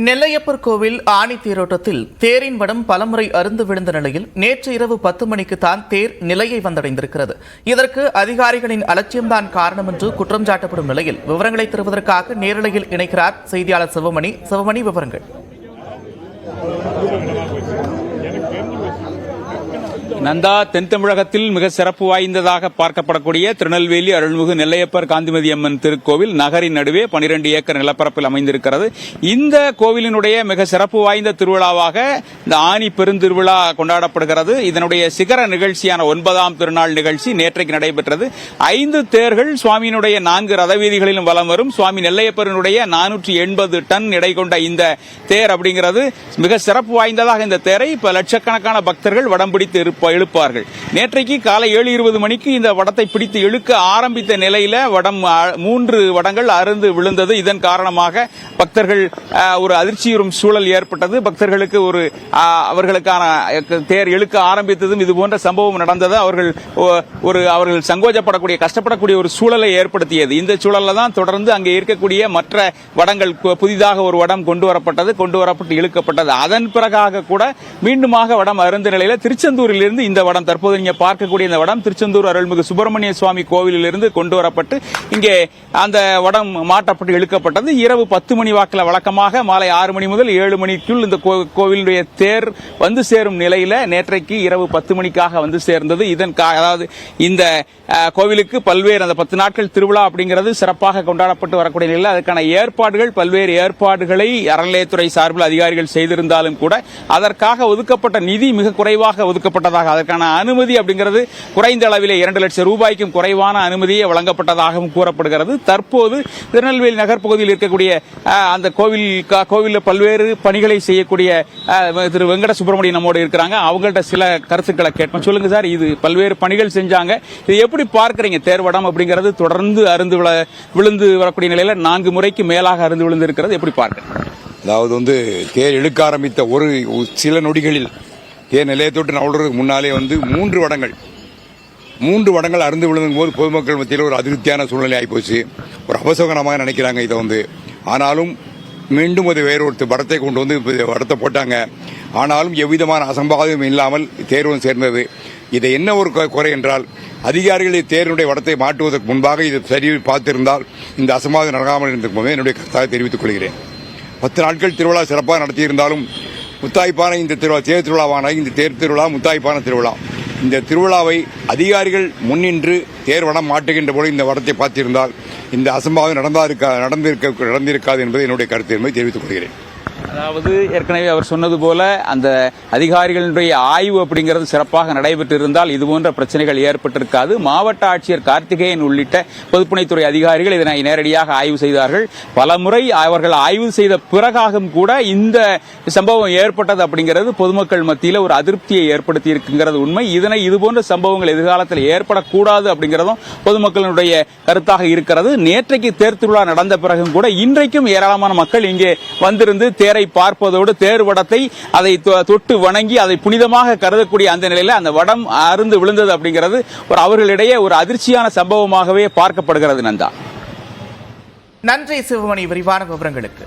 நெல்லையப்பர் கோவில் ஆணி தேரோட்டத்தில் தேரின் வடம் பலமுறை அருந்து விழுந்த நிலையில் நேற்று இரவு 10 மணிக்கு தான் தேர் நிலையை வந்தடைந்திருக்கிறது. இதற்கு அதிகாரிகளின் அலட்சியம்தான் காரணம் என்று குற்றம் சாட்டப்படும் நிலையில் விவரங்களை தருவதற்காக நேரலையில் இணைக்கிறார் செய்தியாளர் சிவமணி. விவரங்கள். நந்தா, தென் தமிழகத்தில் மிக சிறப்பு வாய்ந்ததாக பார்க்கப்படக்கூடிய திருநெல்வேலி அருள்மிகு நெல்லையப்பர் காந்திமதி அம்மன் திருக்கோவில் நகரின் நடுவே 12 ஏக்கர் நிலப்பரப்பில் அமைந்திருக்கிறது. இந்த கோவிலினுடைய மிக சிறப்பு வாய்ந்த திருவிழாவாக இந்த ஆனி பெருந்திருவிழா கொண்டாடப்படுகிறது. இதனுடைய சிகர நிகழ்ச்சியான 9ஆம் திருநாள் நிகழ்ச்சி நேற்றைக்கு நடைபெற்றது. 5 தேர்கள் சுவாமியினுடைய 4 ரதவீதிகளிலும் வலம் வரும். சுவாமி நெல்லையப்பரனுடைய 480 டன் எடை கொண்ட இந்த தேர் அப்படிங்கிறது மிக சிறப்பு வாய்ந்ததாக இந்த தேரை லட்சக்கணக்கான பக்தர்கள் வடம் பிடித்து இழுப்பார்கள். நேற்றைக்கு காலை 7:20 மணிக்கு இந்த வடத்தை பிடித்து இழுக்க ஆரம்பித்த நிலையில 3 வடங்கள் அருந்து விழுந்தது. இதன் காரணமாக பக்தர்கள் ஒரு அதிர்ச்சியுறும் சூழல் ஏற்பட்டது. பக்தர்களுக்கு அவர்களுக்கான தேர் இழுக்க ஆரம்பித்ததும் இதுபோன்ற சம்பவம் நடந்தது. அவர்கள் சங்கோஜப்படக்கூடிய கஷ்டப்படக்கூடிய ஒரு சூழலை ஏற்படுத்தியது. இந்த சூழல்ல தான் தொடர்ந்து அங்கே இருக்கக்கூடிய மற்ற வடங்கள் புதிதாக ஒரு வடம் கொண்டு வரப்பட்டு இழுக்கப்பட்டது. அதன் பிறகாக கூட மீண்டுமாக வடம் அருந்த நிலையில திருச்செந்தூரில் இருந்து இந்த வடம் தற்போது நீங்க பார்க்கக்கூடிய இந்த வடம் திருச்செந்தூர் அருள்மிகு சுப்பிரமணிய சுவாமி கோவிலில் இருந்து கொண்டு வரப்பட்டு இங்கே அந்த வடம் மாற்றப்பட்டு இழுக்கப்பட்டது. இரவு 10 மணி வாக்கில் வழக்கமாக மாலை 6 மணி முதல் 7 மணிக்குள் இந்த கோவிலுடைய தேர் வந்து சேரும் நிலையில நேற்றைக்கு இரவு 10 மணிக்காக வந்து சேர்ந்தது. அதாவது இந்த கோவிலுக்கு பல்வேறு அந்த 10 நாட்கள் திருவிழா அப்படிங்கிறது சிறப்பாக கொண்டாடப்பட்டு வரக்கூடிய நிலையில் அதுக்கான பல்வேறு ஏற்பாடுகளை அறநிலையத்துறை சார்பில் அதிகாரிகள் செய்திருந்தாலும் கூட அதற்காக ஒதுக்கப்பட்ட நிதி மிக குறைவாக ஒதுக்கப்பட்டதாக, அதற்கான அனுமதி அப்படிங்கிறது குறைந்த அளவிலே 2 லட்சம் ரூபாய்க்கும் குறைவான அனுமதியை வழங்கப்பட்டதாகவும் கூறப்படுகிறது. தற்போது திருநெல்வேலி நகர் பகுதியில் இருக்கக்கூடிய அந்த கோவிலில் பல்வேறு பணிகளை செய்யக்கூடிய திரு வெங்கட சுப்பிரமணியன் நம்மோடு இருக்கிறாங்க. அவங்கள்ட்ட சில கருத்துக்களை கேட்போம். சொல்லுங்க சார், இது பல்வேறு பணிகள் செஞ்சாங்க, இது எப்படி பார்க்கறீங்க? தேர்வடம் அப்படிங்கிறது தொடர்ந்து அருந்து விழுந்து வரக்கூடிய நிலையில 4 முறைக்கு மேலாக அருந்து விழுந்து இருக்கிறது, எப்படி பார்க்க? அதாவது தேர் இழுக்க ஆரம்பித்த ஒரு சில நொடிகளில் தேர் நிலையத்தோட்டு நவடுறதுக்கு முன்னாலே 3 வடங்கள் அருந்து விழுந்தும் போது பொதுமக்கள் மத்தியில் ஒரு அதிருப்தியான சூழ்நிலை ஆகிப்போச்சு. ஒரு அவசகரமாக நினைக்கிறாங்க இதை ஆனாலும் மீண்டும் அது வேறொரு வடத்தை கொண்டு வந்து வடத்தை போட்டாங்க. ஆனாலும் எவ்விதமான அசம்பாவிதம் இல்லாமல் தேர்வும் சேர்ந்தது. இதை என்ன ஒரு குறை என்றால், அதிகாரிகள் தேர்வுடைய வடத்தை மாட்டுவதற்கு முன்பாக இதை சரி பார்த்திருந்தால் இந்த அசம்பாவிதம் நடக்காமல் இருந்திருக்கும் என்னுடைய கருத்தாக தெரிவித்துக் கொள்கிறேன். 10 நாட்கள் திருவிழா சிறப்பாக நடத்தியிருந்தாலும் முத்தாய்ப்பான இந்த திருவிழா தேர் திருவிழாவான இந்த தேர் திருவிழா முத்தாய்ப்பான திருவிழா. இந்த திருவிழாவை அதிகாரிகள் முன்னின்று தேர் வடம் மாட்டுகின்ற போது இந்த வடத்தை பார்த்திருந்தால் இந்த அசம்பாவிதம் நடந்திருக்காது என்பது என்னுடைய கருத்து என்பதை தெரிவித்துக் கொள்கிறேன். அதாவது ஏற்கனவே அவர் சொன்னது போல அந்த அதிகாரிகளுடைய ஆய்வு அப்படிங்கிறது சிறப்பாக நடைபெற்றிருந்தால் இதுபோன்ற பிரச்சனைகள் ஏற்பட்டிருக்காது. மாவட்ட ஆட்சியர் கார்த்திகேயன் உள்ளிட்ட பொதுப்பணித்துறை அதிகாரிகள் இதனை நேரடியாக ஆய்வு செய்தார்கள். பலமுறை அவர்கள் ஆய்வு செய்த பிறகாகவும் கூட இந்த சம்பவம் ஏற்பட்டது அப்படிங்கிறது பொதுமக்கள் மத்தியில் ஒரு அதிருப்தியை ஏற்படுத்தி இருக்கிறது உண்மை. இதுபோன்ற சம்பவங்கள் எதிர்காலத்தில் ஏற்படக்கூடாது அப்படிங்கிறதும் பொதுமக்களுடைய கருத்தாக இருக்கிறது. நேற்றைக்கு தேர் திருவிழா நடந்த பிறகும் கூட இன்றைக்கும் ஏராளமான மக்கள் இங்கே வந்திருந்து தேரை பார்ப்பதோடு தேர் வடத்தை அதை தொட்டு வணங்கி அதை புனிதமாக கருதக்கூடிய அந்த நிலையில் அந்த வடம் அருந்து விழுந்தது அப்படிங்கிறது அவர்களிடையே ஒரு அதிர்ச்சியான சம்பவமாகவே பார்க்கப்படுகிறது. நந்தா, நன்றி சிவமணி, விரிவான விவரங்களுக்கு.